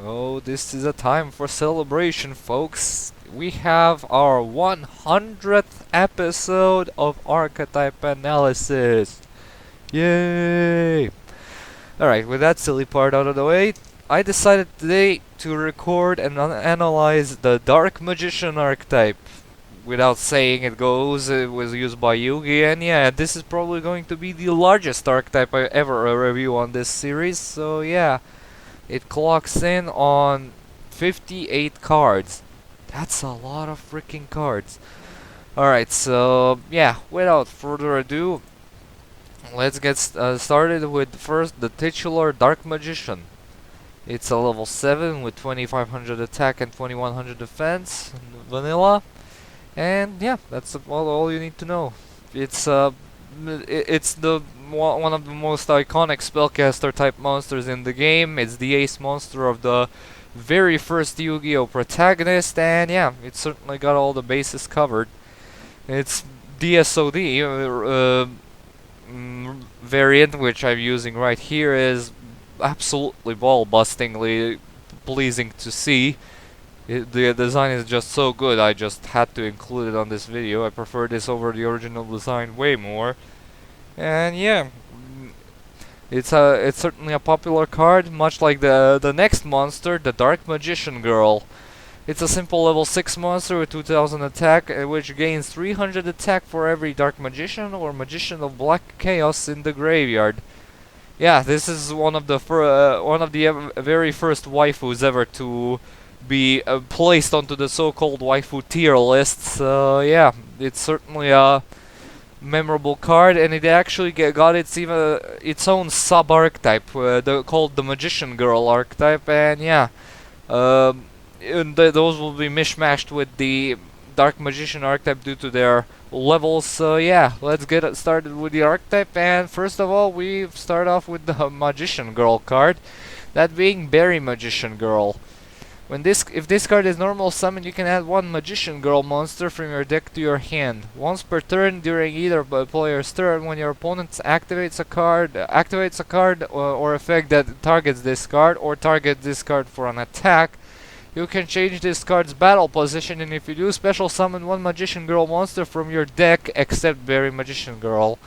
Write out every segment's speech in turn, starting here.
Oh, this is a time for celebration, folks. We have our 100th episode of Archetype Analysis. Yay! Alright, with that silly part out of the way, I decided today to record and analyze the Dark Magician archetype. Without saying it goes, it was used by Yugi, and yeah, this is probably going to be the largest archetype I ever review on this series, so yeah. It clocks in on 58 cards. That's a lot of freaking cards. Alright, so yeah, without further ado, let's get started with first the titular Dark Magician. It's a level 7 with 2500 attack and 2100 defense, vanilla. And yeah, that's all you need to know. It's it's the one of the most iconic spellcaster type monsters in the game. It's the ace monster of the very first Yu-Gi-Oh protagonist, and yeah, it certainly got all the bases covered. Its DSOD variant, which I'm using right here, is absolutely ball-bustingly pleasing to see. The design is just so good, I just had to include it on this video. I prefer this over the original design way more. And yeah, it's certainly a popular card, much like the next monster, the Dark Magician Girl. It's a simple level 6 monster with 2000 attack, which gains 300 attack for every Dark Magician or Magician of Black Chaos in the graveyard. Yeah, this is one of the very first waifus ever to be placed onto the so-called waifu tier list. So yeah, it's certainly a memorable card, and it actually got its own sub archetype, called the Magician Girl archetype, and yeah, and those will be mishmashed with the Dark Magician archetype due to their levels. So yeah, let's get started with the archetype, and first of all, we start off with the Magician Girl card, that being Berry Magician Girl. If this card is normal summon, you can add one Magician Girl monster from your deck to your hand. Once per turn during either player's turn, when your opponent activates a card or effect that targets this card, or targets this card for an attack, you can change this card's battle position, and if you do, special summon one Magician Girl monster from your deck, except Berry Magician Girl.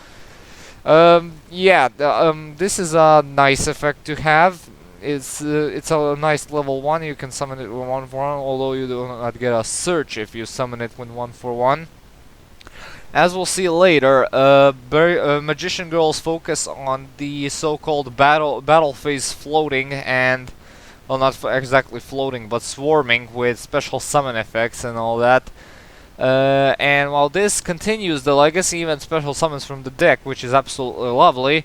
This is a nice effect to have. It's a nice level 1, you can summon it with 1 for 1, although you do not get a search if you summon it with 1 for 1. As we'll see later, Magician Girls focus on the so-called battle phase floating and, well, not exactly floating, but swarming with special summon effects and all that. And while this continues the legacy event special summons from the deck, which is absolutely lovely,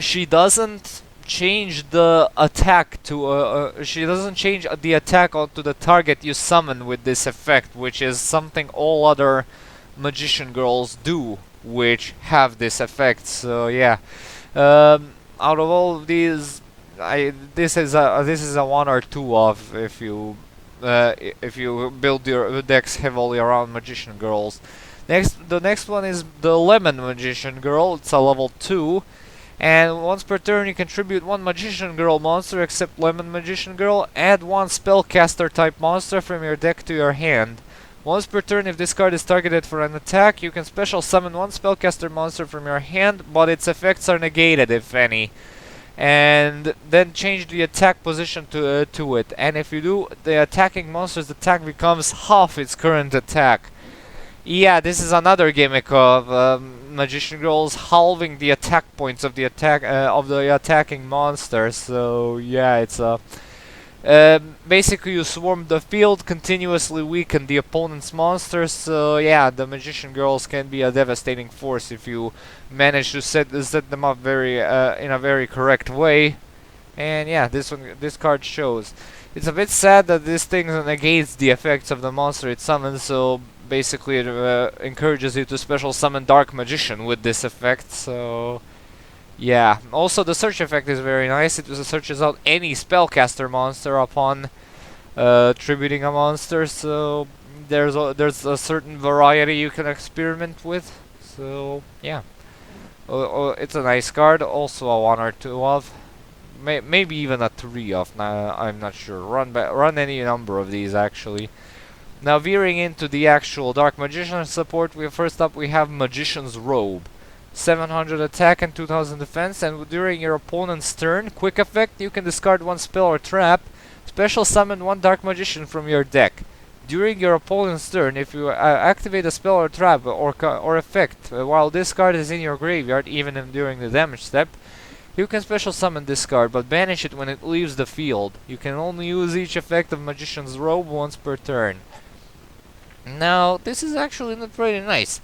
she doesn't change the attack to she doesn't change the attack onto the target you summon with this effect, which is something all other Magician Girls do, which have this effect. So yeah, out of all of these, this is a 1 or 2 of, if you build your decks heavily around Magician Girls. The next one is the Lemon Magician Girl. It's a level 2. And once per turn, you contribute one Magician Girl monster except Lemon Magician Girl. Add one Spellcaster type monster from your deck to your hand. Once per turn, if this card is targeted for an attack, you can special summon one Spellcaster monster from your hand, but its effects are negated, if any. And then change the attack position to it. And if you do, the attacking monster's attack becomes half its current attack. Yeah, this is another gimmick of Magician Girls, halving the attack points of the attacking monster. So yeah, it's basically you swarm the field, continuously weaken the opponent's monsters. So yeah, the Magician Girls can be a devastating force if you manage to set them up in a very correct way. And yeah, this card shows. It's a bit sad that this thing negates the effects of the monster it summons, so basically it encourages you to special summon Dark Magician with this effect, so yeah. Also, the search effect is very nice. It searches out any spellcaster monster upon tributing a monster, so there's a certain variety you can experiment with. So yeah, it's a nice card. Also a 1 or 2 of. maybe even a 3 of. I'm not sure. Run any number of these actually. Now veering into the actual Dark Magician support, first up we have Magician's Robe. 700 attack and 2000 defense, and during your opponent's turn, quick effect, you can discard one spell or trap, special summon one Dark Magician from your deck. During your opponent's turn, if you activate a spell or trap or effect while this card is in your graveyard, even during the damage step, you can special summon this card, but banish it when it leaves the field. You can only use each effect of Magician's Robe once per turn. Now, this is actually not pretty nice.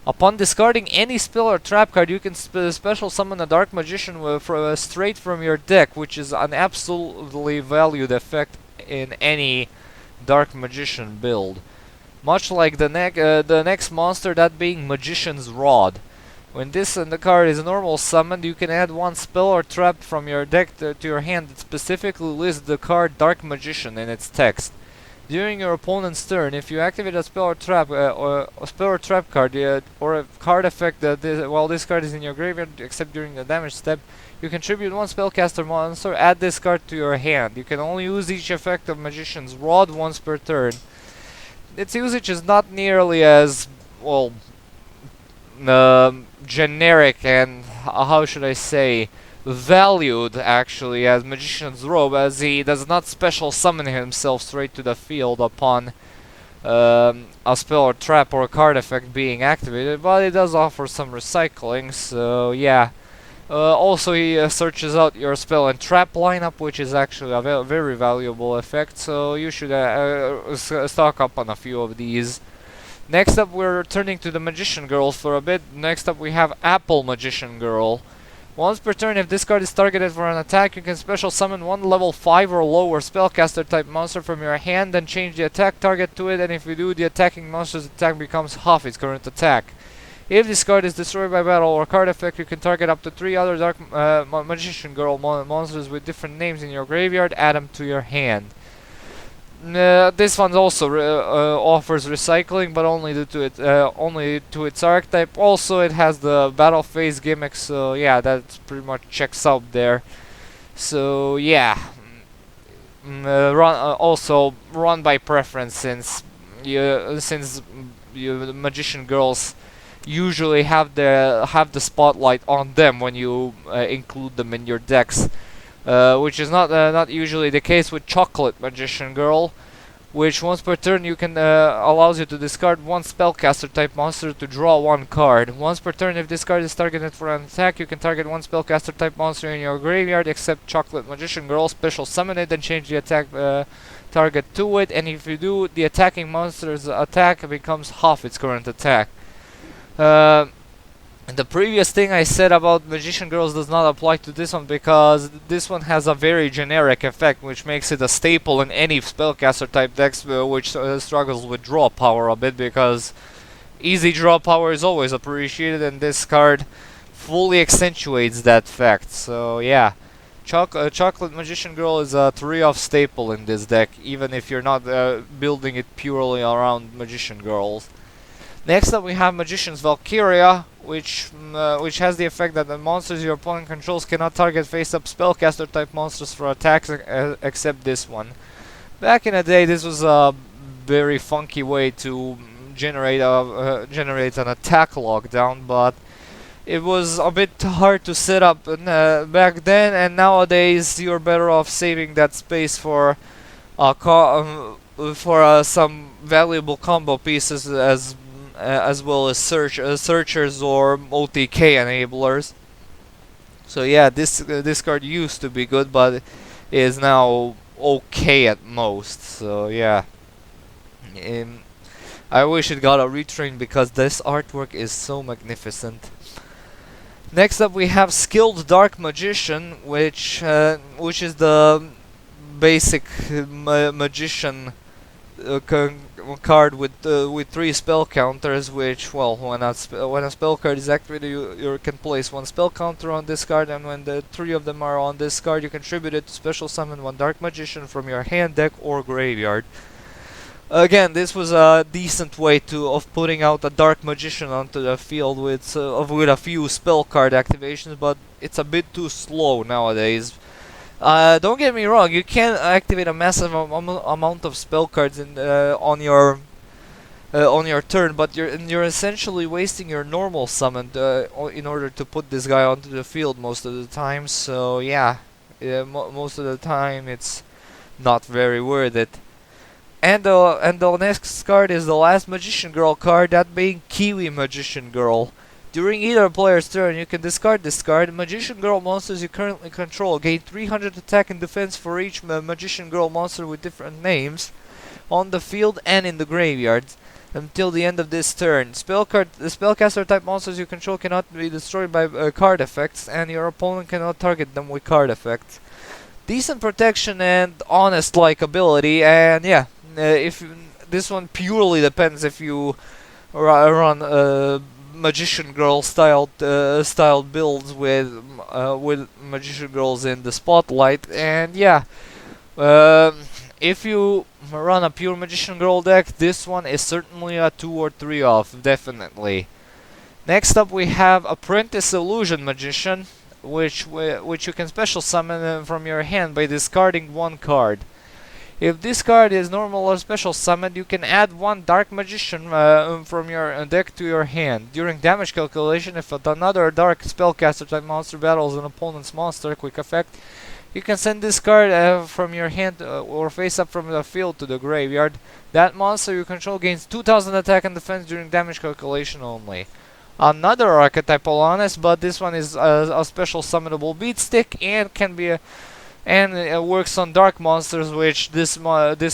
Upon discarding any spell or trap card, you can special summon a Dark Magician straight from your deck, which is an absolutely valued effect in any Dark Magician build. Much like the next monster, that being Magician's Rod. When this and the card is normal summoned, you can add one spell or trap from your deck to your hand that specifically lists the card Dark Magician in its text. During your opponent's turn, if you activate a spell or trap card or a card effect while this card is in your graveyard, except during the damage step, you contribute one spellcaster monster. Add this card to your hand. You can only use each effect of Magician's Rod once per turn. Its usage is not nearly as well generic and how should I say, valued actually as Magician's Robe, as he does not special summon himself straight to the field upon a spell or trap or a card effect being activated, but it does offer some recycling, so yeah. Also he searches out your spell and trap lineup, which is actually a very valuable effect, so you should stock up on a few of these. Next up, we're turning to the Magician Girl for a bit. Next up we have Apple Magician Girl. Once per turn, if this card is targeted for an attack, you can special summon one level 5 or lower spellcaster type monster from your hand and change the attack target to it, and if you do, the attacking monster's attack becomes half its current attack. If this card is destroyed by battle or card effect, you can target up to 3 other Dark Magician Girl monsters with different names in your graveyard, add them to your hand. This one also offers recycling, but only to its archetype. Also, it has the battle phase gimmick, so yeah, that pretty much checks out there. So yeah, also run by preference, since the Magician Girls usually have the spotlight on them when you include them in your decks. Which is not usually the case with Chocolate Magician Girl, which once per turn you can allows you to discard one spellcaster type monster to draw one card. Once per turn, if this card is targeted for an attack, you can target one spellcaster type monster in your graveyard except Chocolate Magician Girl, special summon it and change the attack target to it, and if you do, the attacking monster's attack becomes half its current attack. The previous thing I said about Magician Girls does not apply to this one, because this one has a very generic effect, which makes it a staple in any spellcaster type decks which struggles with draw power a bit, because easy draw power is always appreciated, and this card fully accentuates that fact. So yeah, Chocolate Magician Girl is a 3-off staple in this deck, even if you're not building it purely around Magician Girls. Next up we have Magician's Valkyria, which has the effect that the monsters your opponent controls cannot target face-up spellcaster type monsters for attacks except this one. Back in the day, this was a very funky way to generate an attack lockdown, but it was a bit hard to set up back then, and nowadays you're better off saving that space for some valuable combo pieces as well as searchers or OTK enablers. So yeah, this card used to be good, but is now okay at most. So yeah, I wish it got a retrain because this artwork is so magnificent. Next up we have Skilled Dark Magician, which is the basic magician card with 3 spell counters, which, well, when a spell card is activated, you can place 1 spell counter on this card, and when the 3 of them are on this card, you contribute it to special summon 1 Dark Magician from your hand, deck, or graveyard. Again, this was a decent way of putting out a Dark Magician onto the field with a few spell card activations, but it's a bit too slow nowadays. Don't get me wrong, you can activate a massive amount of spell cards on your turn, but you're essentially wasting your normal summon in order to put this guy onto the field most of the time. So yeah, most of the time it's not very worth it. And the next card is the last Magician Girl card, that being Kiwi Magician Girl. During either player's turn, you can discard this card. Magician Girl monsters you currently control gain 300 attack and defense for each Magician Girl monster with different names on the field and in the graveyard until the end of this turn. The spellcaster type monsters you control cannot be destroyed by card effects, and your opponent cannot target them with card effects. Decent protection and honest likability, and yeah, if this one purely depends if you run Magician Girl styled builds with Magician Girls in the spotlight, and yeah, if you run a pure Magician Girl deck, this one is certainly a 2 or 3 off, definitely. Next up we have Apprentice Illusion Magician, which you can special summon from your hand by discarding one card. If this card is normal or special summoned, you can add one Dark Magician from your deck to your hand. During damage calculation, if another Dark Spellcaster type monster battles an opponent's monster, quick effect, you can send this card from your hand or face up from the field to the graveyard. That monster you control gains 2000 attack and defense during damage calculation only. Another archetype Alanis, but this one is a special summonable beat stick and can be it works on dark monsters, which this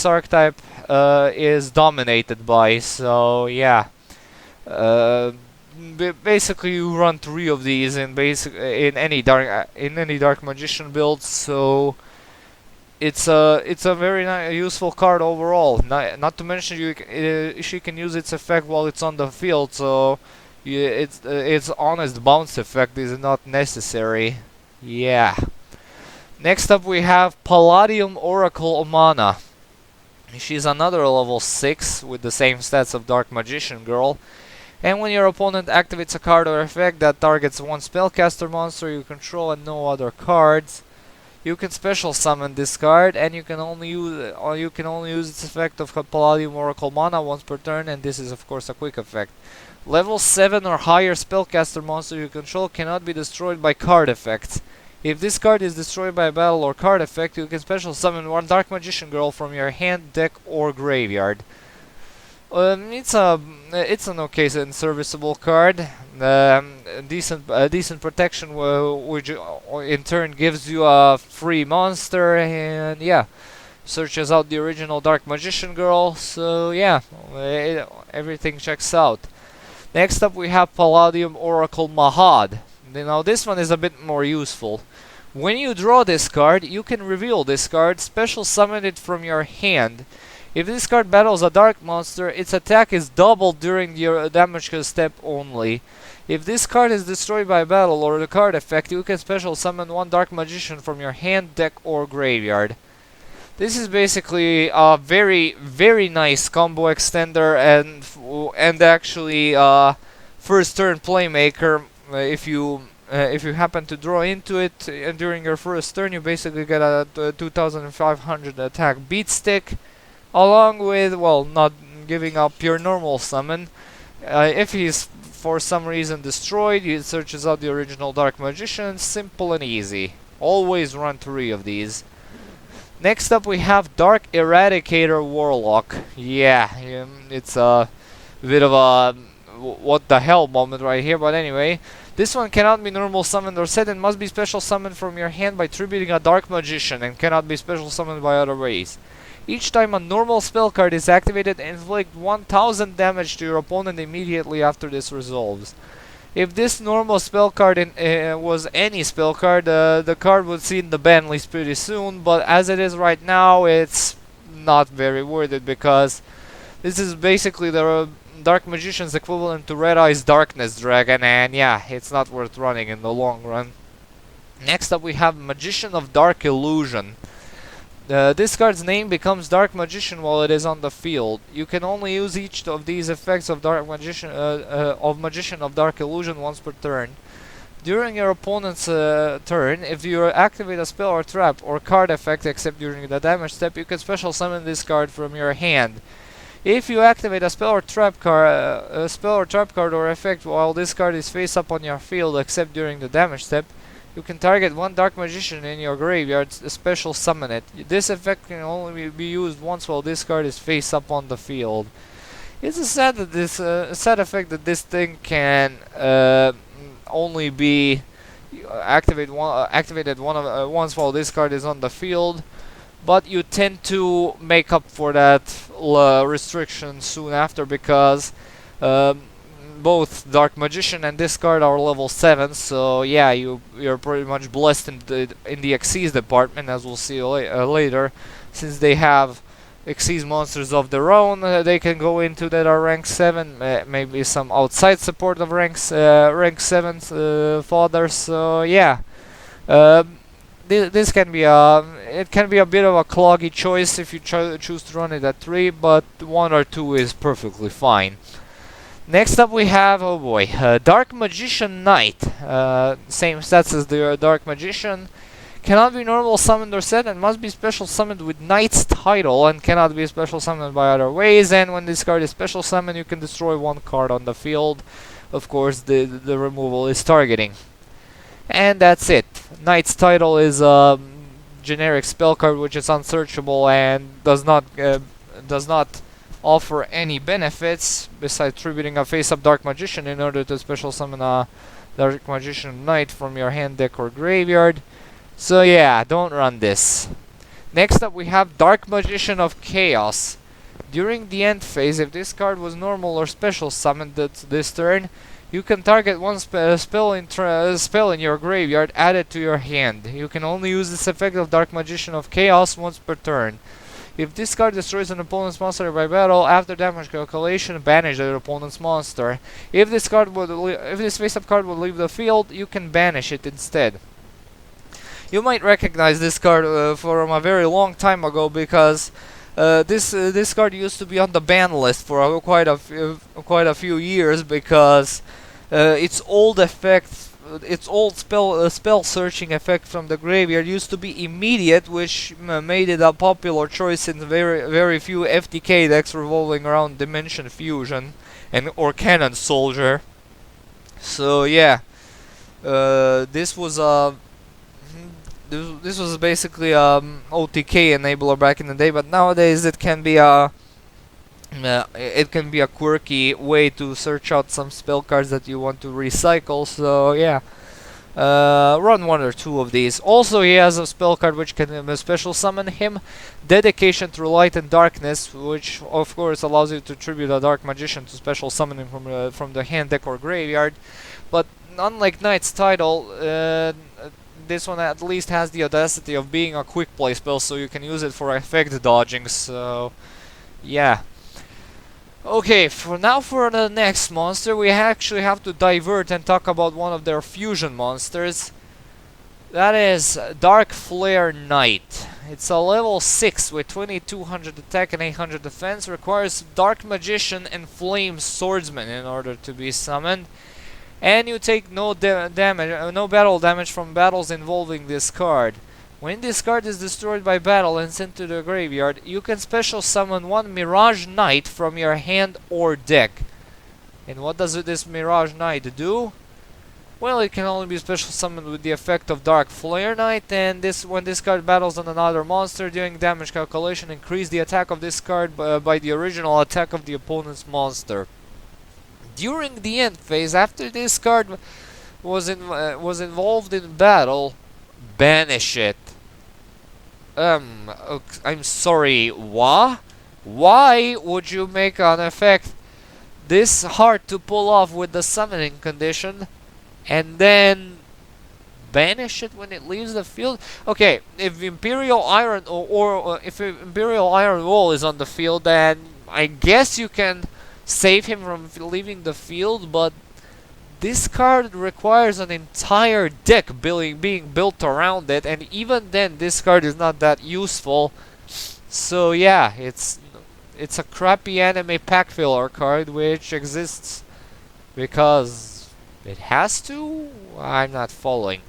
archetype is dominated by. So yeah, basically you run 3 of these in any dark magician build. So it's a very useful card overall. Not to mention she can use its effect while it's on the field. So its honest bounce effect is not necessary. Yeah. Next up we have Palladium Oracle Omana. She's another level 6 with the same stats of Dark Magician Girl. And when your opponent activates a card or effect that targets one spellcaster monster you control and no other cards, you can special summon this card, and you can only use its effect of Palladium Oracle Mana once per turn, and this is of course a quick effect. Level 7 or higher spellcaster monster you control cannot be destroyed by card effects. If this card is destroyed by a battle or card effect, you can special summon one Dark Magician Girl from your hand, deck, or graveyard. It's an okay and serviceable card. Decent protection, which in turn gives you a free monster, and yeah, searches out the original Dark Magician Girl. So yeah, everything checks out. Next up we have Palladium Oracle Mahad. Now this one is a bit more useful. When you draw this card, you can reveal this card, special summon it from your hand. If this card battles a dark monster, its attack is doubled during your damage step only. If this card is destroyed by battle or the card effect, you can special summon one Dark Magician from your hand, deck, or graveyard. This is basically a very nice combo extender and actually first turn playmaker. If you happen to draw into it during your first turn, you basically get a 2500 attack beat stick, along with, well, not giving up your normal summon. If he's for some reason destroyed, it searches out the original Dark Magician. Simple and easy. Always run 3 of these. Next up we have Dark Eradicator Warlock. Yeah, it's a bit of a what the hell moment right here, but anyway, this one cannot be normal summoned or set and must be special summoned from your hand by tributing a Dark Magician, and cannot be special summoned by other ways. Each time a normal spell card is activated, inflict 1000 damage to your opponent immediately after this resolves. If this normal spell card was any spell card, the card would see in the ban list pretty soon, but as it is right now, it's not very worth it, because this is basically the Dark Magician's equivalent to Red Eye's Darkness Dragon, and yeah, it's not worth running in the long run. Next up we have Magician of Dark Illusion. This card's name becomes Dark Magician while it is on the field. You can only use each of these effects of Magician of Dark Illusion once per turn. During your opponent's turn, if you activate a spell or trap or card effect except during the damage step, you can special summon this card from your hand. If you activate a spell or trap card or effect while this card is face up on your field except during the damage step, you can target one Dark Magician in your graveyard, special summon it. This effect can only be used once while this card is face up on the field. It's a sad effect that this thing can only be activated once while this card is on the field, but you tend to make up for that restriction soon after because both Dark Magician and this card are level 7, so yeah, you're pretty much blessed in the Xyz department, as we'll see later, since they have Xyz monsters of their own. They can go into that are rank 7, maybe some outside support of rank 7 fodder. So yeah, this can be it can be a bit of a cloggy choice if you choose to run it at 3, but 1 or 2 is perfectly fine. Next up we have, oh boy, Dark Magician Knight. Same stats as the Dark Magician. Cannot be normal summoned or set and must be special summoned with Knight's title and cannot be special summoned by other ways. And when this card is special summoned, you can destroy one card on the field. Of course, the removal is targeting. And that's it. Knight's title is a generic spell card which is unsearchable and does not offer any benefits besides tributing a face-up Dark Magician in order to special summon a Dark Magician Knight from your hand, deck, or graveyard. So yeah, don't run this. Next up we have Dark Magician of Chaos. During the end phase, if this card was normal or special summoned this turn, you can target one spell in your graveyard added to your hand. You can only use this effect of Dark Magician of Chaos once per turn. If this card destroys an opponent's monster by battle, after damage calculation, banish the opponent's monster. If this face-up card would leave the field, you can banish it instead. You might recognize this card from a very long time ago because this card used to be on the ban list for quite a few years because its old spell searching effect from the graveyard used to be immediate, which made it a popular choice in very few FTK decks revolving around Dimension Fusion or Cannon Soldier. So yeah, this was basically OTK enabler back in the day, but nowadays it can be a quirky way to search out some spell cards that you want to recycle. So yeah, run 1 or 2 of these. Also, he has a spell card which can special summon him, Dedication Through Light and Darkness, which of course allows you to tribute a Dark Magician to special summon him from the hand, deck, or graveyard. But unlike Knight's title, this one at least has the audacity of being a quick play spell, so you can use it for effect dodging. So yeah. Okay, for the next monster, we actually have to divert and talk about one of their fusion monsters. That is Dark Flare Knight. It's a level 6 with 2200 attack and 800 defense. Requires Dark Magician and Flame Swordsman in order to be summoned. And you take no battle damage from battles involving this card. When this card is destroyed by battle and sent to the graveyard, you can special summon one Mirage Knight from your hand or deck. And what does this Mirage Knight do? Well, it can only be special summoned with the effect of Dark Flare Knight, and when this card battles on another monster during damage calculation, increase the attack of this card by the original attack of the opponent's monster. During the end phase, after this card was involved in battle, banish it. I'm sorry, what? Why would you make an effect this hard to pull off with the summoning condition and then banish it when it leaves the field? Okay, if Imperial Iron or if Imperial Iron Wall is on the field, then I guess you can save him from leaving the field, but this card requires an entire deck being built around it, and even then this card is not that useful. So yeah, it's a crappy anime pack filler card which exists because It has to? I'm not following.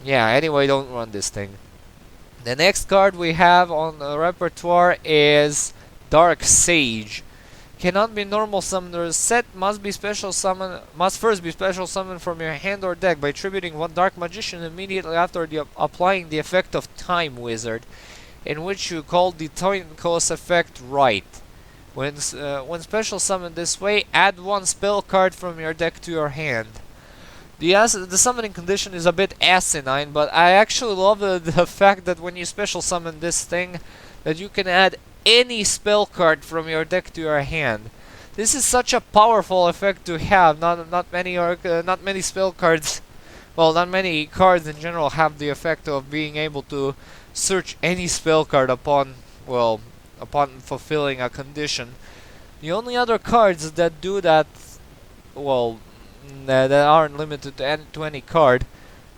Yeah, anyway, don't run this thing. The next card we have on the repertoire is Dark Sage. Cannot be normal summoned. Set must be special summon. Must first be special summoned from your hand or deck by tributing one Dark Magician immediately after applying the effect of Time Wizard, in which you call the time cost effect right. When special summoned this way, add one spell card from your deck to your hand. The summoning condition is a bit asinine, but I actually love the fact that when you special summon this thing, that you can add any spell card from your deck to your hand. This is such a powerful effect to have. Not many spell cards, well, not many cards in general have the effect of being able to search any spell card upon fulfilling a condition. The only other cards that do that, well, that aren't limited to any card,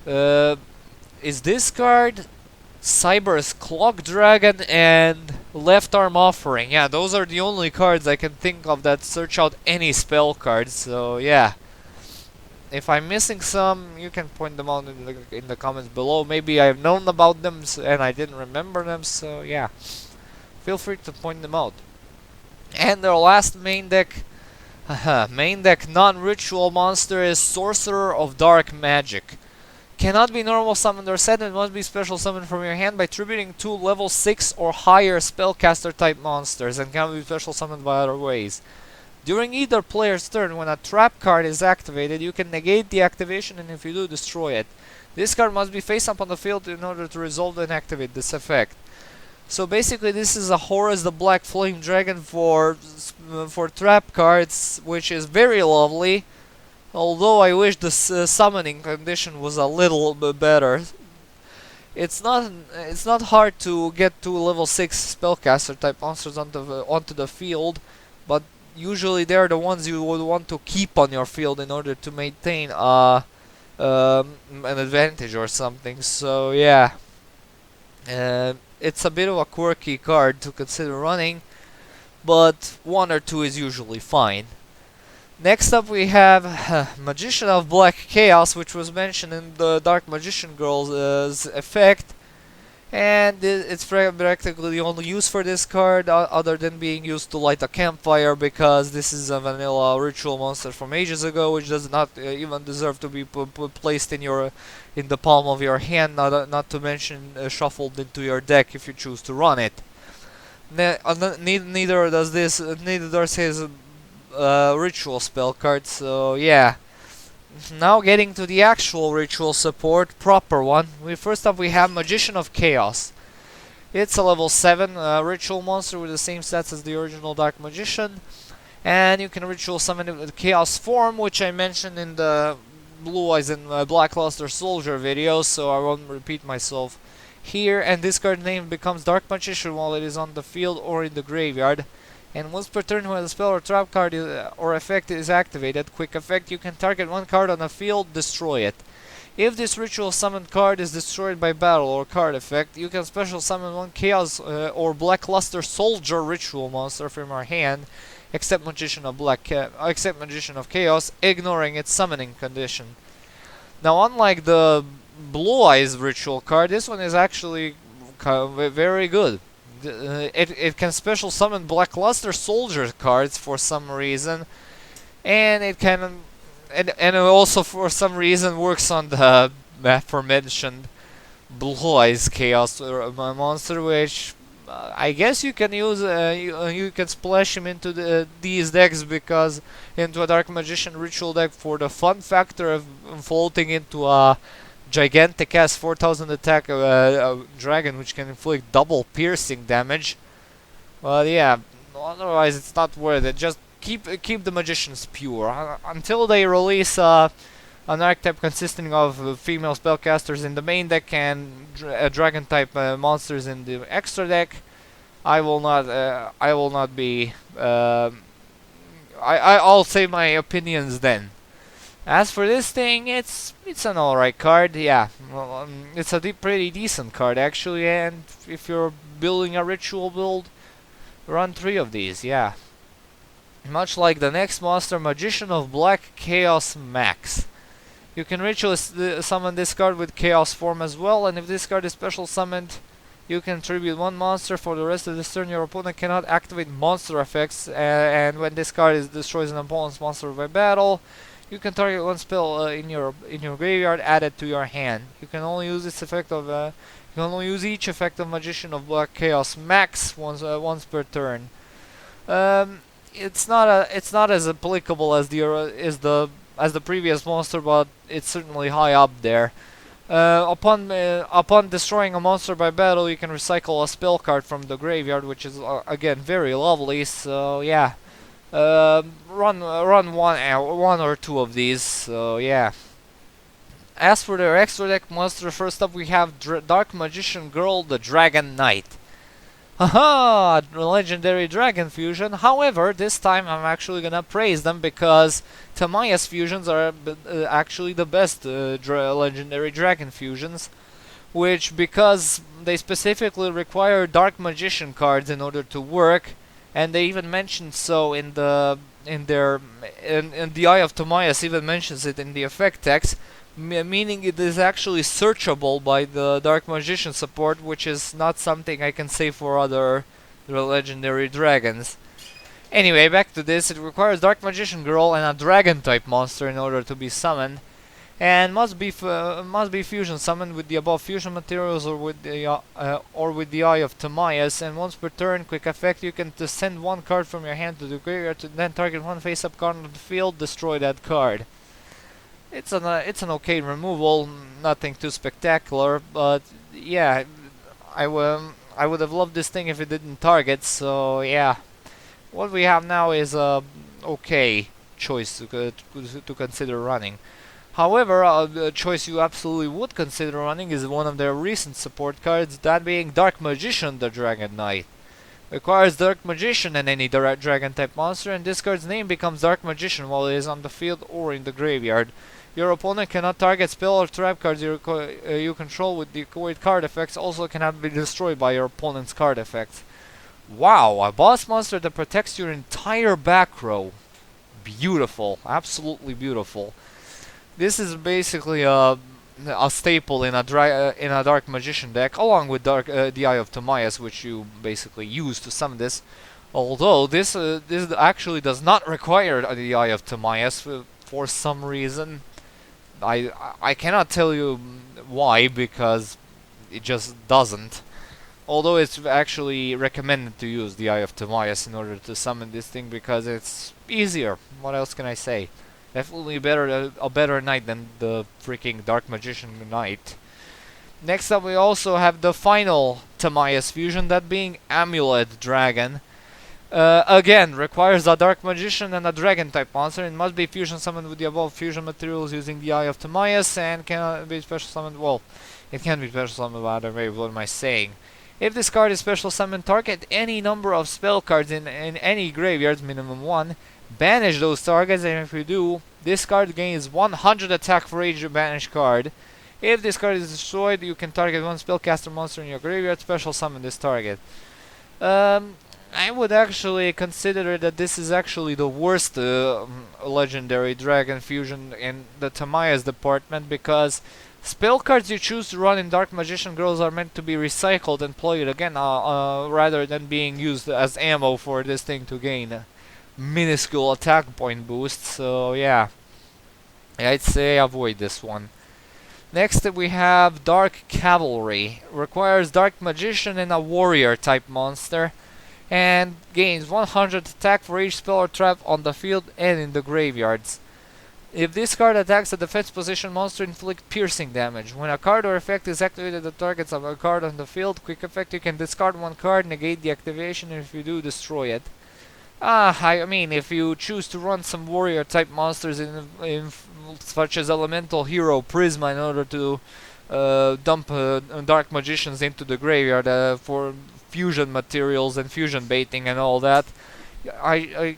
is this card, Cyber's Clock Dragon, and Left Arm Offering. Yeah, those are the only cards I can think of that search out any spell cards, so yeah. If I'm missing some, you can point them out in the comments below. Maybe I've known about them and I didn't remember them, so yeah. Feel free to point them out. And our last main deck non-ritual monster is Sorcerer of Dark Magic. Cannot be normal summoned or set, and must be special summoned from your hand by tributing 2 level 6 or higher spellcaster type monsters, and cannot be special summoned by other ways. During either player's turn, when a trap card is activated, you can negate the activation, and if you do, destroy it. This card must be face up on the field in order to resolve and activate this effect. So basically, this is a Horus the Black Flame Dragon for trap cards, which is very lovely. Although I wish the summoning condition was a little bit better. It's not hard to get 2 level 6 spellcaster type monsters onto the field, but usually they're the ones you would want to keep on your field in order to maintain an advantage or something. So yeah. It's a bit of a quirky card to consider running, but 1 or 2 is usually fine. Next up we have Magician of Black Chaos, which was mentioned in the Dark Magician Girl's effect, and it's practically the only use for this card other than being used to light a campfire, because this is a vanilla ritual monster from ages ago, which does not even deserve to be placed in the palm of your hand, not to mention shuffled into your deck if you choose to run it. Neither does his ritual spell card, so yeah. Now getting to the actual ritual support, proper one. First up we have Magician of Chaos. It's a level 7 ritual monster with the same stats as the original Dark Magician, and you can ritual summon it with Chaos form, which I mentioned in the Blue Eyes and Black Luster Soldier video, so I won't repeat myself here. And this card name becomes Dark Magician while it is on the field or in the graveyard. And once per turn when a spell or trap card or effect is activated, quick effect, you can target 1 card on the field, destroy it. If this ritual summoned card is destroyed by battle or card effect, you can special summon 1 Chaos or Black Luster Soldier ritual monster from your hand, except Magician of Chaos, ignoring its summoning condition. Now, unlike the Blue Eyes ritual card, this one is actually very good. It can special summon Black Luster Soldier cards for some reason, and it can and it also for some reason works on the aforementioned Blue Eyes Chaos monster, which I guess you can use. You can splash him into these decks into a Dark Magician ritual deck for the fun factor of floating into a gigantic ass 4000 attack dragon, which can inflict double piercing damage. Well, yeah, otherwise it's not worth it. Just keep the magicians pure until they release an archetype consisting of female spellcasters in the main deck and dragon type monsters in the extra deck. I'll say my opinions then. As for this thing, it's an alright card, yeah. Well, it's a pretty decent card actually, and if you're building a ritual build, run 3 of these, yeah. Much like the next monster, Magician of Black Chaos Max. You can ritually summon this card with Chaos form as well, and if this card is special summoned, you can tribute one monster. For the rest of this turn, your opponent cannot activate monster effects, and when this card destroys an opponent's monster by battle, you can target one spell in your graveyard added to your hand. You can only use this effect of you can only use each effect of Magician of Black Chaos Max once per turn. It's not as applicable as the previous monster, but it's certainly high up there. Upon destroying a monster by battle, you can recycle a spell card from the graveyard, which is again very lovely. So yeah, run one or two of these. So yeah. As for their extra deck monster, first up we have Dark Magician Girl, the Dragon Knight. Haha! Legendary Dragon Fusion. However, this time I'm actually gonna praise them because Tamaya's fusions are actually the best legendary Dragon Fusions. Which, because they specifically require Dark Magician cards in order to work, and they even mentioned so in the Eye of Timaeus even mentions it in the effect text, meaning it is actually searchable by the Dark Magician support, which is not something I can say for other legendary dragons. Anyway, back to this. It requires Dark Magician Girl and a Dragon type monster in order to be summoned, and must be fusion summoned with the above fusion materials or with the Eye of Timaeus. And once per turn, quick effect, you can just send one card from your hand to the graveyard, to then target one face-up card on the field, destroy that card. It's an okay removal, nothing too spectacular, but yeah, I would have loved this thing if it didn't target. So yeah, what we have now is a okay choice to consider running. However, the choice you absolutely would consider running is one of their recent support cards, that being Dark Magician, the Dragon Knight. Requires Dark Magician and any Dragon type monster, and this card's name becomes Dark Magician while it is on the field or in the graveyard. Your opponent cannot target spell or trap cards you control with the card effects, also cannot be destroyed by your opponent's card effects. Wow, a boss monster that protects your entire back row. Beautiful, absolutely beautiful. This is basically a staple in a Dark Magician deck, along with the Eye of Timaeus, which you basically use to summon this. Although this actually does not require the Eye of Timaeus for some reason. I cannot tell you why, because it just doesn't. Although it's actually recommended to use the Eye of Timaeus in order to summon this thing because it's easier. What else can I say? Definitely a better knight than the freaking Dark Magician Knight. Next up we also have the final Timaeus fusion, that being Amulet Dragon. Again, requires a Dark Magician and a Dragon type monster, and must be fusion summoned with the above fusion materials using the Eye of Timaeus, and cannot be special summoned. Well, it can be special summoned by other way. What am I saying? If this card is special summoned, target any number of spell cards in any graveyards, minimum one. Banish those targets, and if you do, this card gains 100 attack for each banished card. If this card is destroyed, you can target one spellcaster monster in your graveyard, special summon this target. I would actually consider that this is actually the worst legendary dragon fusion in the Timaeus department, because spell cards you choose to run in Dark Magician Girls are meant to be recycled and played again, rather than being used as ammo for this thing to gain minuscule attack point boost. So yeah, I'd say avoid this one. Next we have Dark Cavalry. Requires Dark Magician and a Warrior type monster, and gains 100 attack for each spell or trap on the field and in the graveyards. If this card attacks a defense position monster, inflict piercing damage. When a card or effect is activated that targets a card on the field, quick effect, you can discard one card, negate the activation, and if you do, destroy it. I mean, if you choose to run some warrior type monsters in such as Elemental Hero Prisma in order to dump Dark Magicians into the graveyard for fusion materials and fusion baiting and all that, I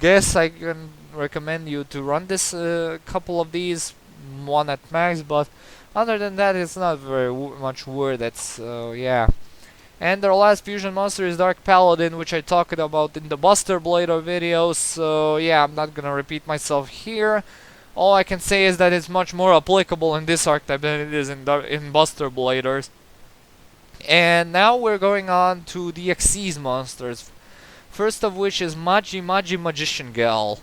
guess I can recommend you to run this couple of these, one at max, but other than that it's not very much worth it. So yeah, And our last fusion monster is Dark Paladin, which I talked about in the Buster Blader video, so yeah, I'm not gonna repeat myself here. All I can say is that it's much more applicable in this archetype than it is in Buster Bladers. And now we're going on to the Xyz monsters. First of which is Magi Magician Gal.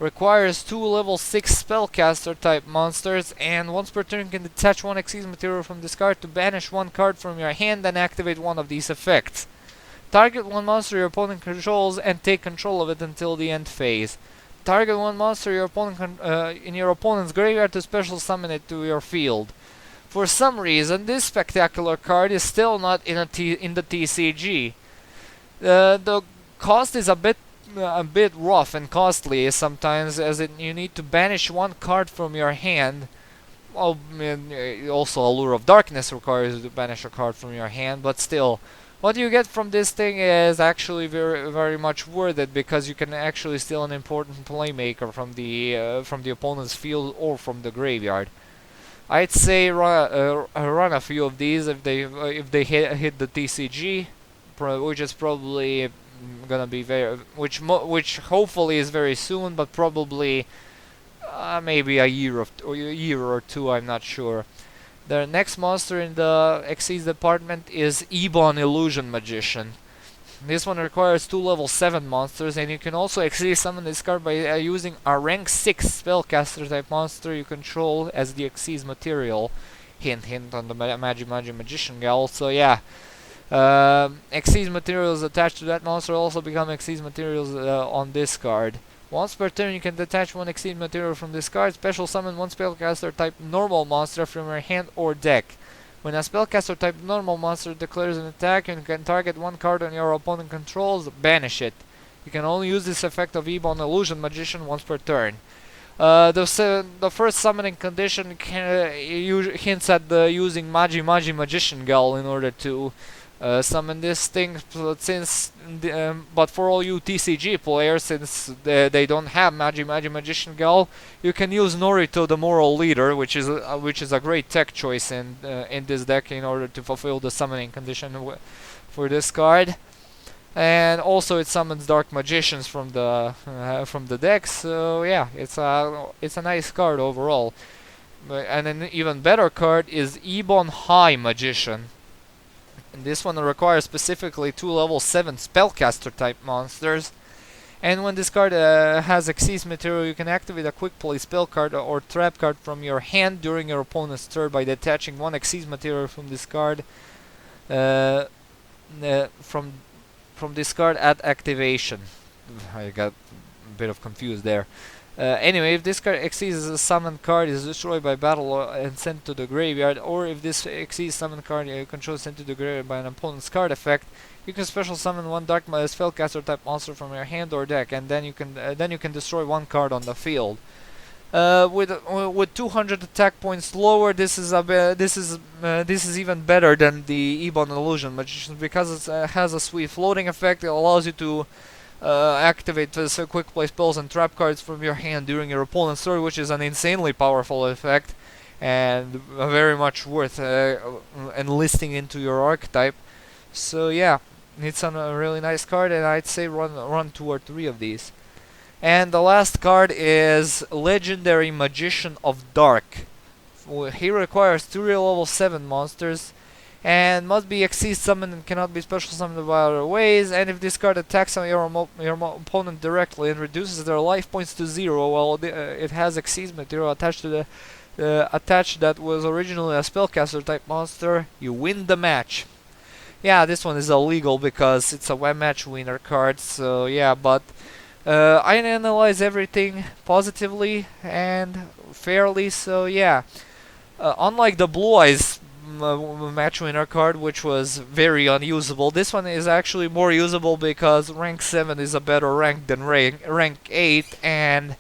Requires 2 level 6 spellcaster type monsters, and once per turn you can detach 1 Xyz material from this card to banish 1 card from your hand and activate one of these effects. Target 1 monster your opponent controls and take control of it until the end phase. Target 1 monster your opponent in your opponent's graveyard to special summon it to your field. For some reason, this spectacular card is still not in the TCG. The cost is a bit rough and costly sometimes, as you need to banish 1 card from your hand. Well, also Allure of Darkness requires you to banish a card from your hand, but still, what you get from this thing is actually very much worth it, because you can actually steal an important playmaker from the opponent's field or from the graveyard. I'd say run a few of these if they hit the TCG, which is probably gonna be which hopefully is very soon, but probably maybe a year or two. I'm not sure. The next monster in the Xyz department is Ebon Illusion Magician. This one requires 2 level 7 monsters, and you can also Xyz summon this card by using a rank 6 spellcaster type monster you control as the Xyz material. Hint hint on the Magi Magician Gal. So yeah, Xyz materials attached to that monster also become Xyz materials on this card. Once per turn you can detach 1 Xyz material from this card, special summon 1 spellcaster type normal monster from your hand or deck. When a spellcaster type normal monster declares an attack, you can target 1 card on your opponent controls, banish it. You can only use this effect of Ebon Illusion Magician once per turn. The first summoning condition hints at using Magi Magician Gal in order to summon this thing, but for all you TCG players, since they don't have Magi Magician Gal, you can use Norito the Moral Leader, which is a great tech choice in this deck in order to fulfill the summoning condition for this card. And also it summons Dark Magicians from the deck, so yeah, it's a nice card overall. And an even better card is Ebon High Magician. And this one requires specifically 2 level 7 spellcaster type monsters. And when this card has Xyz material, you can activate a quick play spell card or trap card from your hand during your opponent's turn by detaching 1 Xyz material from this card from this card at activation. I got a bit of confused there. Anyway, if this card Xyz summoned card is destroyed by battle and sent to the graveyard, or if this Xyz summoned card you control is sent to the graveyard by an opponent's card effect, you can special summon 1 Dark Spellcaster type monster from your hand or deck, and then you can destroy 1 card on the field. With 200 attack points lower, this is even better than the Ebon Illusion Magician, because it has a sweet floating effect. It allows you to activate quick play spells and trap cards from your hand during your opponent's turn, which is an insanely powerful effect and very much worth enlisting into your archetype. So yeah, it's a really nice card, and I'd say run 2 or 3 of these. And the last card is Legendary Magician of Dark. He requires 3 level 7 monsters and must be Xyz summoned and cannot be special summoned by other ways. And if this card attacks on your opponent directly and reduces their life points to 0, while it has Xyz material attached to that was originally a spellcaster type monster, you win the match. Yeah, this one is illegal because it's a one match winner card. So yeah, but I analyze everything positively and fairly. So yeah, unlike the Blue Eyes match winner card, which was very unusable, this one is actually more usable because rank 7 is a better rank than rank 8, and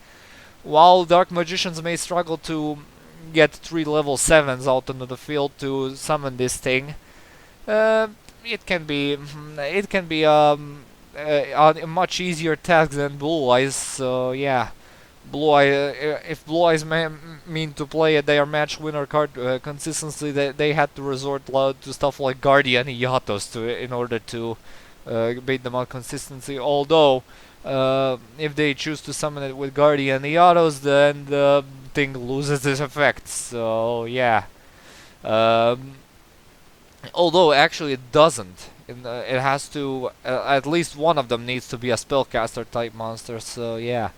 while Dark Magicians may struggle to get 3 level 7s out into the field to summon this thing, it can be a much easier task than Blue Eyes. So yeah, If Blue Eyes mean to play their match winner card consistently, they had to resort to stuff like Guardian Yatos in order to bait them out consistency. Although, if they choose to summon it with Guardian Yatos, then the thing loses its effect. So yeah. Um, Although actually it doesn't. It has to. At least one of them needs to be a spellcaster type monster. So yeah,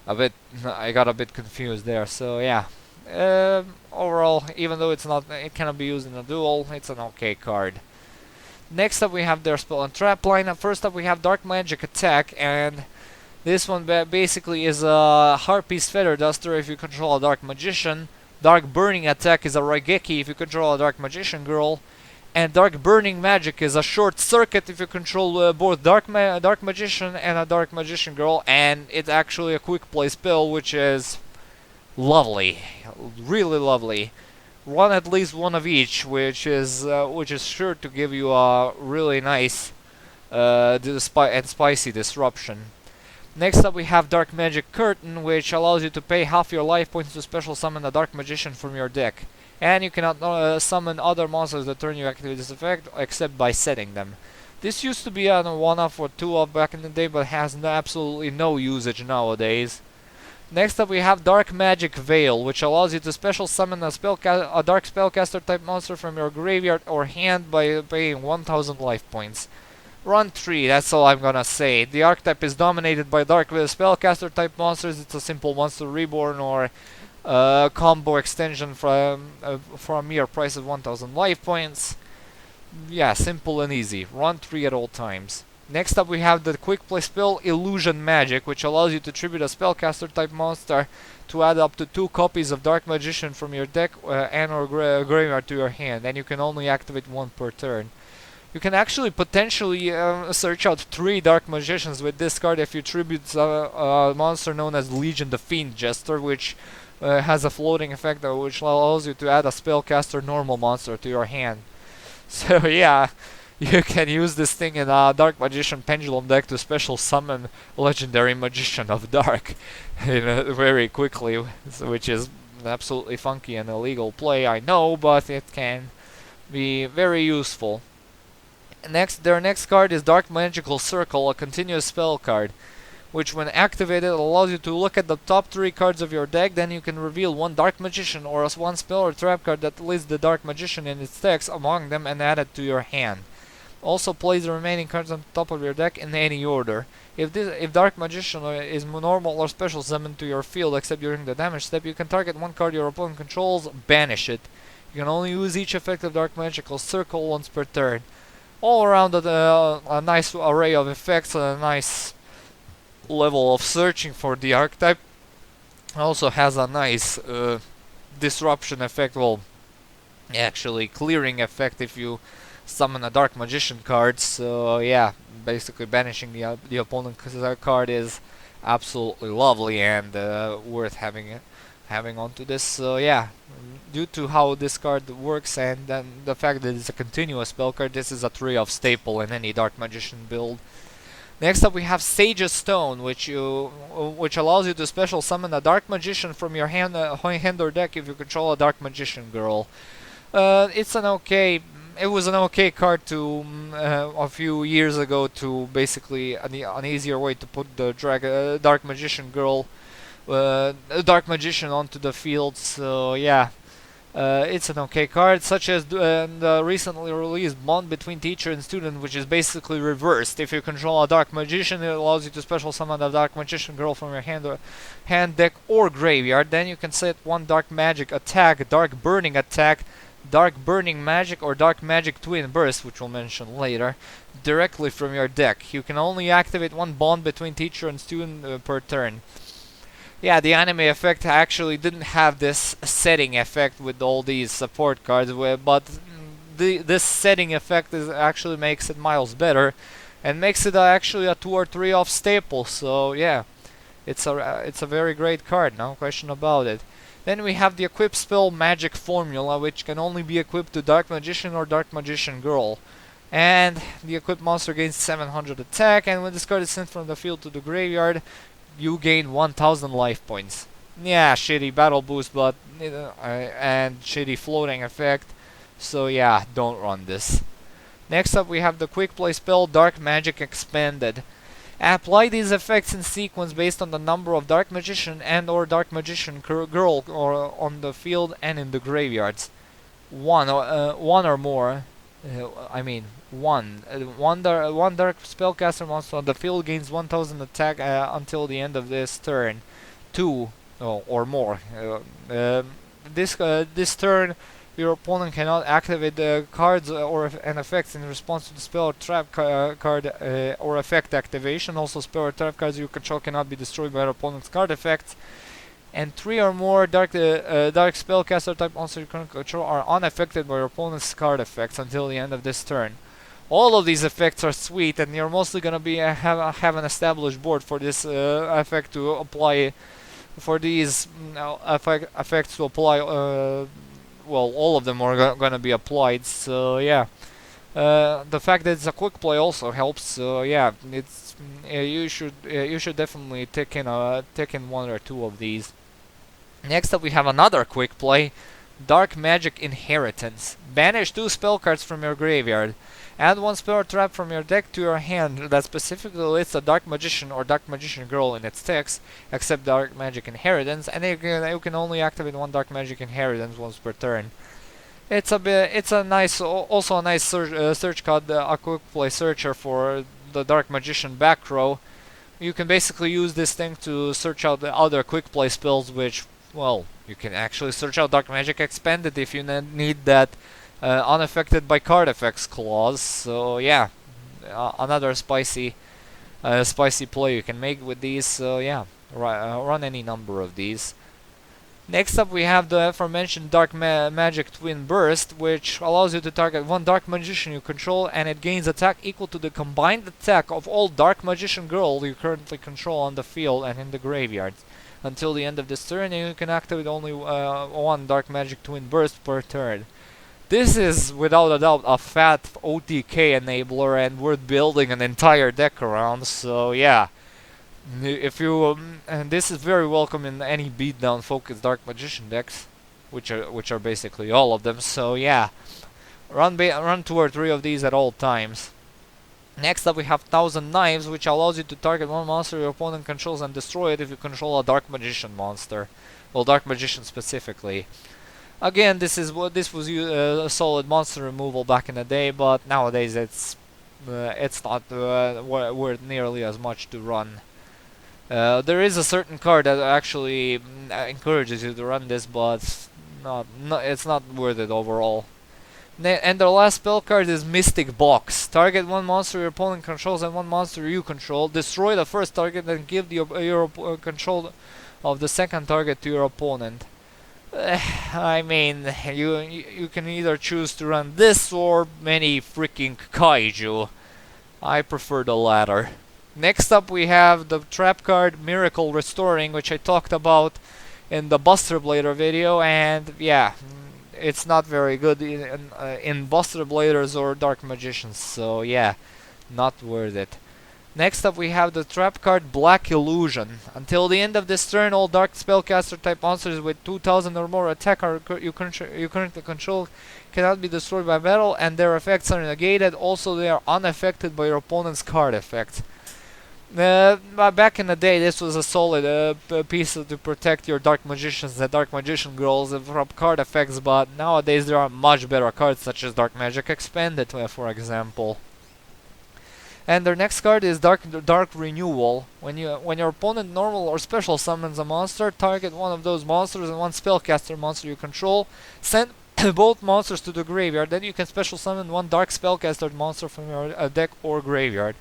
a bit. I got a bit confused there. So yeah. Overall, even though it cannot be used in a duel, it's an okay card. Next up we have their spell and trap line. First up we have Dark Magic Attack, and this one basically is a Harpy's Feather Duster if you control a Dark Magician. Dark Burning Attack is a Raigeki if you control a Dark Magician girl. And Dark Burning Magic is a Short Circuit if you control both Dark Magician and a Dark Magician girl. And it's actually a quick play spell, which is lovely, really lovely. Run at least one of each, which is sure to give you a really nice and spicy disruption. Next up we have Dark Magic Curtain, which allows you to pay half your life points to special summon a Dark Magician from your deck. And you cannot summon other monsters that turn you activate this effect, except by setting them. This used to be a 1-off or 2-off back in the day, but has absolutely no usage nowadays. Next up we have Dark Magic Veil, which allows you to special summon a Dark Spellcaster type monster from your graveyard or hand by paying 1000 life points. Run 3, that's all I'm gonna say. The archetype is dominated by Dark Spellcaster type monsters. It's a simple Monster Reborn or combo extension for a mere price of 1000 life points. Yeah, simple and easy. Run 3 at all times. Next up we have the quick play spell Illusion Magic, which allows you to tribute a spellcaster type monster to add up to 2 copies of Dark Magician from your deck and or graveyard to your hand, and you can only activate 1 per turn. You can actually potentially search out 3 Dark Magicians with this card if you tribute a monster known as Legion the Fiend Jester, which has a floating effect which allows you to add a spellcaster normal monster to your hand. So yeah, you can use this thing in a Dark Magician Pendulum deck to special summon Legendary Magician of Dark very quickly, which is absolutely funky and illegal play, I know, but it can be very useful. Their next card is Dark Magical Circle, a continuous spell card, which when activated allows you to look at the top 3 cards of your deck, then you can reveal 1 Dark Magician or 1 spell or trap card that lists the Dark Magician in its text among them and add it to your hand. Also place the remaining cards on top of your deck in any order. If Dark Magician is normal or special summoned to your field except during the damage step, you can target 1 card your opponent controls, banish it. You can only use each effect of Dark Magical Circle once per turn. All around a nice array of effects, a nice level of searching for the archetype. Also has a nice disruption effect, well, actually clearing effect if you summon a Dark Magician card. So yeah, basically banishing the opponent card is absolutely lovely and worth having onto this. So yeah, due to how this card works and then the fact that it's a continuous spell card, this is a 3-off staple in any Dark Magician build. Next up we have Sage's Stone, which allows you to special summon a Dark Magician from your hand or deck if you control a Dark Magician girl. It was an okay card to a few years ago to basically an easier way to put the Dark Magician girl, Dark Magician onto the field. So yeah, it's an okay card, such as the recently released Bond Between Teacher and Student, which is basically reversed. If you control a Dark Magician, it allows you to special summon a Dark Magician girl from your hand, deck, or graveyard. Then you can set 1 Dark Magic Attack, Dark Burning Attack, Dark Burning Magic, or Dark Magic Twin Burst, which we'll mention later, directly from your deck. You can only activate 1 Bond Between Teacher and Student per turn. Yeah, the anime effect actually didn't have this setting effect with all these support cards, but this setting effect actually makes it miles better, and makes it actually a 2 or 3 off staple. So yeah, it's a very great card, no question about it. Then we have the Equip Spell Magic Formula, which can only be equipped to Dark Magician or Dark Magician Girl. And the equipped monster gains 700 attack, and when this card is sent from the field to the graveyard, you gain 1000 life points. Yeah, shitty battle boost, but and shitty floating effect. So yeah, don't run this. Next up we have the quick play spell Dark Magic Expanded. Apply these effects in sequence based on the number of Dark Magician and or Dark Magician girl or on the field and in the graveyards. One or more. I mean, one dark spellcaster monster on the field gains 1000 attack until the end of this turn. Two or more. This turn, your opponent cannot activate the cards or and effects in response to the spell or trap card or effect activation. Also, spell or trap cards you control cannot be destroyed by your opponent's card effects. And three or more dark spellcaster type monsters you currently control are unaffected by your opponent's card effects until the end of this turn. All of these effects are sweet, and you're mostly gonna be have an established board for this effect to apply. For these effects to apply, well, all of them are gonna be applied. So yeah, the fact that it's a quick play also helps. So yeah, it's you should definitely take in one or two of these. Next up we have another quick play, Dark Magic Inheritance. Banish 2 spell cards from your graveyard. Add 1 spell or trap from your deck to your hand that specifically lists a Dark Magician or Dark Magician girl in its text, except Dark Magic Inheritance, and you can only activate 1 Dark Magic Inheritance once per turn. It's a nice, also a nice search card, a quick play searcher for the Dark Magician back row. You can basically use this thing to search out the other quick play spells, which, well, you can actually search out Dark Magic Expanded if you need that unaffected by card effects clause. So yeah, another spicy play you can make with these. So yeah, run any number of these. Next up we have the aforementioned Dark Magic Twin Burst, which allows you to target 1 Dark Magician you control, and it gains attack equal to the combined attack of all Dark Magician girls you currently control on the field and in the graveyard. Until the end of this turn, and you can activate only 1 Dark Magic Twin Burst per turn. This is, without a doubt, a fat OTK enabler, and worth building an entire deck around. So yeah, if you and this is very welcome in any beatdown focused Dark Magician decks, which are basically all of them. So yeah, run 2 or 3 of these at all times. Next up we have Thousand Knives, which allows you to target 1 monster your opponent controls and destroy it if you control a Dark Magician monster. Well, Dark Magician specifically. Again, this was a solid monster removal back in the day, but nowadays it's not worth nearly as much to run. There is a certain card that actually encourages you to run this, but it's not worth it overall. And the last spell card is Mystic Box. Target 1 monster your opponent controls and 1 monster you control. Destroy the first target and give your control of the second target to your opponent. I mean, you can either choose to run this or many freaking kaiju. I prefer the latter. Next up we have the trap card Miracle Restoring, which I talked about in the Buster Blader video, and yeah, it's not very good in Buster Bladers or Dark Magicians, so yeah, not worth it. Next up we have the trap card Black Illusion. Until the end of this turn, all Dark Spellcaster type monsters with 2000 or more attack you currently control cannot be destroyed by battle, and their effects are negated. Also, they are unaffected by your opponent's card effects. Back in the day, this was a solid piece to protect your Dark Magicians and Dark Magician girls from card effects, but nowadays there are much better cards, such as Dark Magic Expanded, for example. And their next card is Dark Renewal. When your opponent normal or special summons a monster, target 1 of those monsters and 1 spellcaster monster you control. Send both monsters to the graveyard. Then you can special summon 1 Dark Spellcaster monster from your deck or graveyard.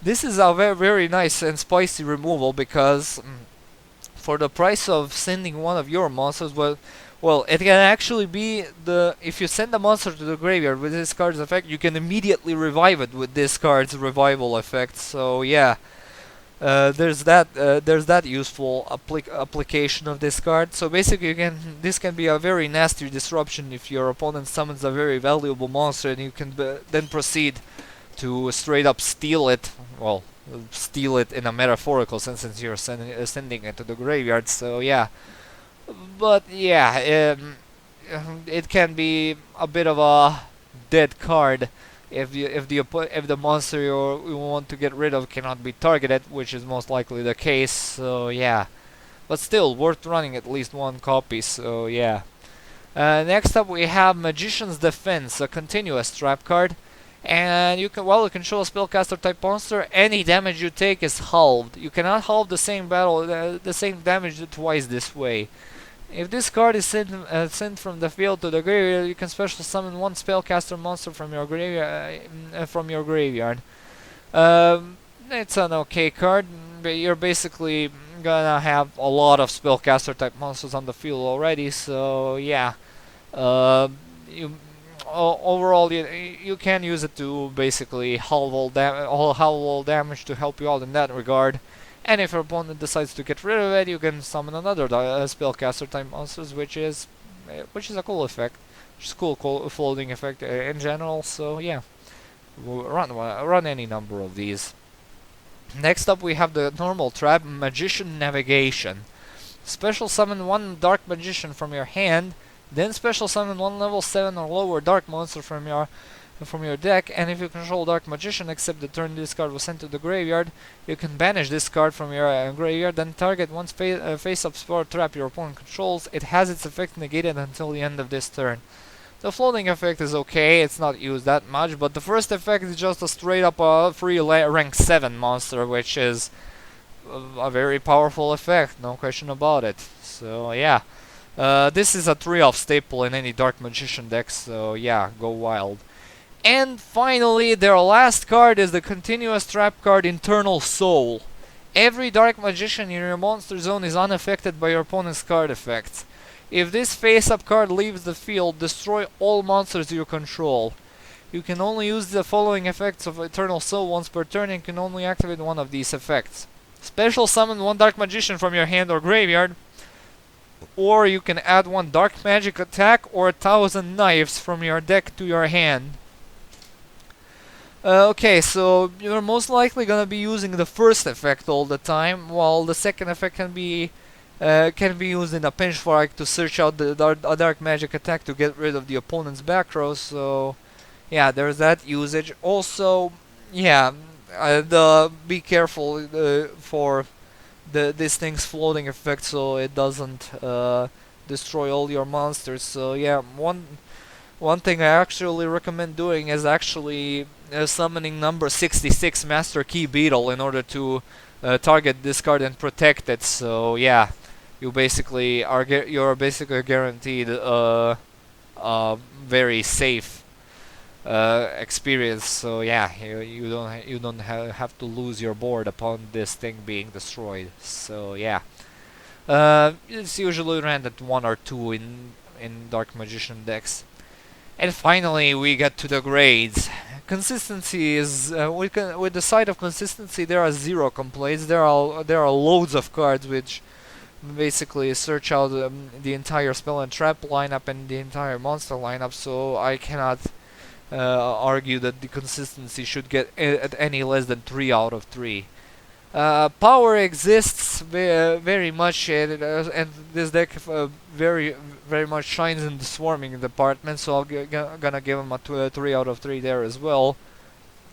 This is a very nice and spicy removal, because for the price of sending 1 of your monsters, well, it can actually be if you send a monster to the graveyard with this card's effect, you can immediately revive it with this card's revival effect. So yeah, there's that useful application of this card. So basically, this can be a very nasty disruption if your opponent summons a very valuable monster, and you can then proceed to straight up steal it. Well, steal it in a metaphorical sense, since you're sending it to the graveyard. So yeah, but yeah, it can be a bit of a dead card if the monster you want to get rid of cannot be targeted, which is most likely the case. So yeah, but still worth running at least one copy. So yeah. Next up we have Magician's Defense, a continuous trap card. And you can, while you control a spellcaster type monster, any damage you take is halved. You cannot halve the same the same damage twice this way. If this card is sent from the field to the graveyard, you can special summon one spellcaster monster from your graveyard. It's an okay card, but you're basically gonna have a lot of spellcaster type monsters on the field already. So yeah, you overall you can use it to basically halve all damage to help you out in that regard. And if your opponent decides to get rid of it, you can summon another spellcaster type monsters, which is a cool effect, which is cool floating effect in general. So yeah, run any number of these. Next up, we have the normal trap, Magician Navigation. Special summon one Dark Magician from your hand, then special summon one level 7 or lower Dark monster from your deck, and if you control Dark Magician except the turn this card was sent to the graveyard, you can banish this card from your graveyard, then target one face-up spell trap your opponent controls. It has its effect negated until the end of this turn. The floating effect is okay, it's not used that much, but the first effect is just a straight up free rank 7 monster, which is a very powerful effect, no question about it. So yeah, this is a 3-off staple in any Dark Magician deck, so yeah, go wild. And finally, their last card is the continuous trap card, Eternal Soul. Every Dark Magician in your monster zone is unaffected by your opponent's card effects. If this face-up card leaves the field, destroy all monsters you control. You can only use the following effects of Eternal Soul once per turn and can only activate one of these effects. Special summon one Dark Magician from your hand or graveyard, or you can add one Dark Magic attack or 1,000 knives from your deck to your hand. Okay, so you're most likely gonna be using the first effect all the time, while the second effect can be used in a pinch for like to search out a dark magic attack to get rid of the opponent's back row. So yeah, there's that usage. Also, yeah, be careful for this thing's floating effect, so it doesn't destroy all your monsters. So yeah, one thing I actually recommend doing is actually summoning number 66 Master Key Beetle in order to target this card and protect it. So yeah, you're basically guaranteed a very safe experience. So yeah, you don't have to lose your board upon this thing being destroyed. So yeah, it's usually ran at 1 or 2 in Dark Magician decks. And finally, we get to the grades. Consistency is with the side of consistency, there are 0 complaints. There are loads of cards which basically search out the entire spell and trap lineup and the entire monster lineup. So I cannot argue that the consistency should get at any less than 3 out of 3. Power exists very much, and this deck very much shines in the swarming department, so I'm gonna give him a 3 out of 3 there as well.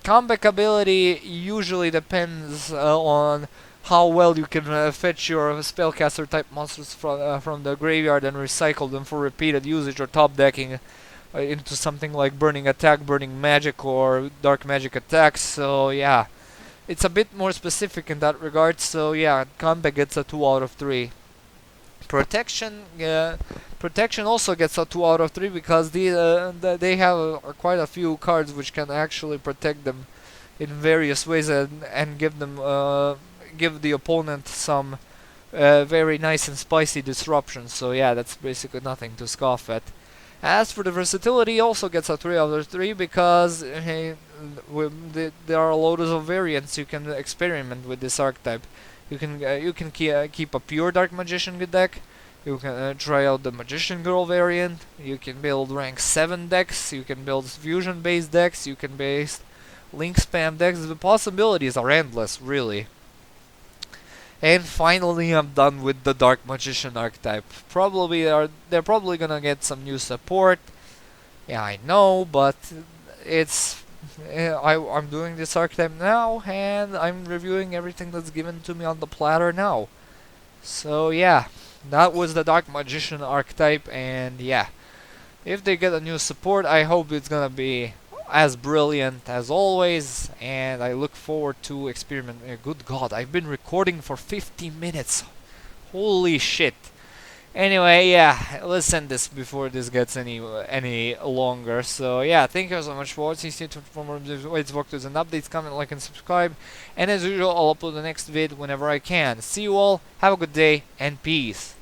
Comeback ability usually depends on how well you can fetch your spellcaster type monsters from the graveyard and recycle them for repeated usage, or top decking into something like Burning Attack, Burning Magic, or Dark Magic attacks. So yeah, it's a bit more specific in that regard. So yeah, comeback gets a 2 out of 3. Protection also gets a 2 out of 3 because they have quite a few cards which can actually protect them in various ways and give the opponent some very nice and spicy disruptions. So yeah, that's basically nothing to scoff at. As for the versatility, also gets a 3 out of 3 because there are loads of variants you can experiment with this archetype. You can keep a pure Dark Magician deck. You can try out the Magician Girl variant. You can build rank 7 decks. You can build fusion based decks. You can link spam decks. The possibilities are endless, really. And finally, I'm done with the Dark Magician archetype. They're probably gonna get some new support. Yeah, I know, but it's I'm doing this archetype now, and I'm reviewing everything that's given to me on the platter now. So yeah, that was the Dark Magician archetype, and yeah, if they get a new support, I hope it's gonna be as brilliant as always, and I look forward to experimenting. Good God, I've been recording for 50 minutes. Holy shit. Anyway, yeah, let's end this before this gets any longer. So yeah, thank you so much for watching. Stay tuned for more walkthroughs and updates. Comment, like, and subscribe. And as usual, I'll upload the next vid whenever I can. See you all. Have a good day and peace.